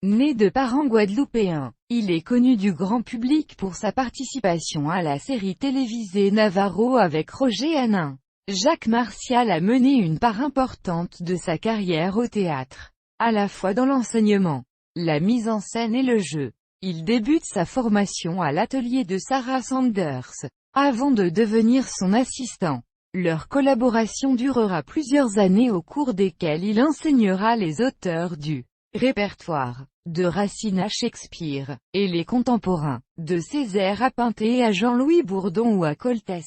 Né de parents guadeloupéens, il est connu du grand public pour sa participation à la série télévisée Navarro avec Roger Hanin. Jacques Martial a mené une part importante de sa carrière au théâtre, à la fois dans l'enseignement, la mise en scène et le jeu. Il débute sa formation à l'atelier de Sarah Sanders, avant de devenir son assistant. Leur collaboration durera plusieurs années au cours desquelles il enseignera les auteurs du répertoire, de Racine à Shakespeare, et les contemporains, de Césaire à Pintet à Jean-Louis Bourdon ou à Coltès.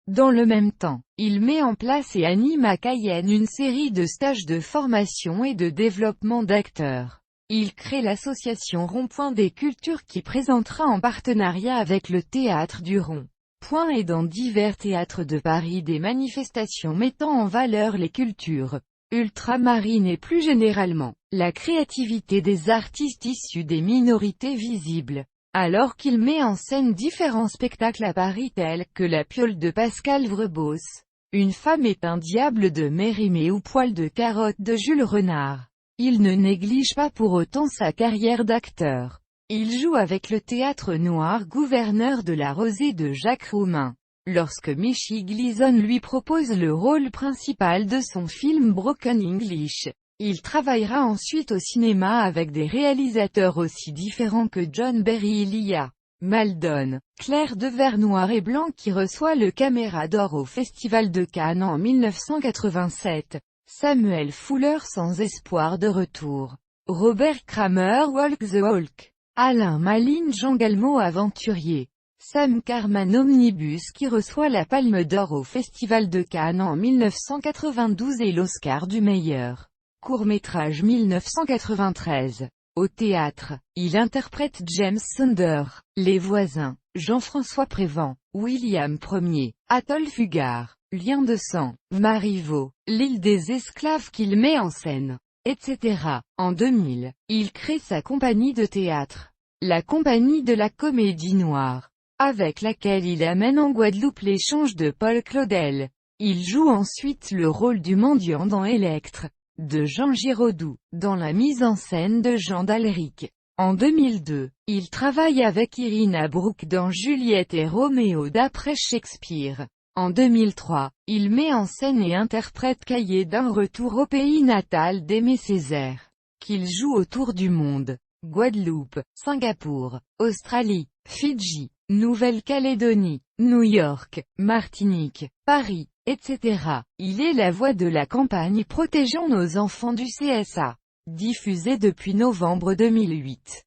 Dans le même temps, il met en place et anime à Cayenne une série de stages de formation et de développement d'acteurs. Il crée l'association Rond-Point des Cultures qui présentera en partenariat avec le Théâtre du Rond-Point et dans divers théâtres de Paris des manifestations mettant en valeur les cultures ultramarines et plus généralement, la créativité des artistes issus des minorités visibles. Alors qu'il met en scène différents spectacles à Paris tels que La Piole de Pascal Vrebos, Une femme est un diable de Mérimée ou Poil de carotte de Jules Renard. Il ne néglige pas pour autant sa carrière d'acteur. Il joue avec le Théâtre Noir Gouverneur de la Rosée de Jacques Roumain. Lorsque Michi Gleason lui propose le rôle principal de son film Broken English, il travaillera ensuite au cinéma avec des réalisateurs aussi différents que John Barry Lia Maldon, Claire Dever Noir et Blanc qui reçoit le Caméra d'Or au Festival de Cannes en 1987, Samuel Fuller Sans espoir de retour, Robert Kramer Walk the Walk, Alain Maline Jean Galmo Aventurier, Sam Carman Omnibus qui reçoit la Palme d'Or au Festival de Cannes en 1992 et l'Oscar du meilleur court-métrage 1993. Au théâtre, il interprète James Sonder, Les Voisins, Jean-François Prévent, William Ier, Atoll Fugard, Lien de sang, Marivaux, L'île des esclaves qu'il met en scène, etc. En 2000, il crée sa compagnie de théâtre, la Compagnie de la Comédie Noire, avec laquelle il amène en Guadeloupe l'échange de Paul Claudel. Il joue ensuite le rôle du mendiant dans Électre, de Jean Giraudoux, dans la mise en scène de Jean d'Alric. En 2002, il travaille avec Irina Brooke dans Juliette et Roméo d'après Shakespeare. En 2003, il met en scène et interprète Cahiers d'un retour au pays natal d'Aimé Césaire, qu'il joue autour du monde. Guadeloupe, Singapour, Australie, Fidji, Nouvelle-Calédonie, New York, Martinique, Paris, etc. Il est la voix de la campagne Protégeons nos enfants du CSA, diffusée depuis novembre 2008.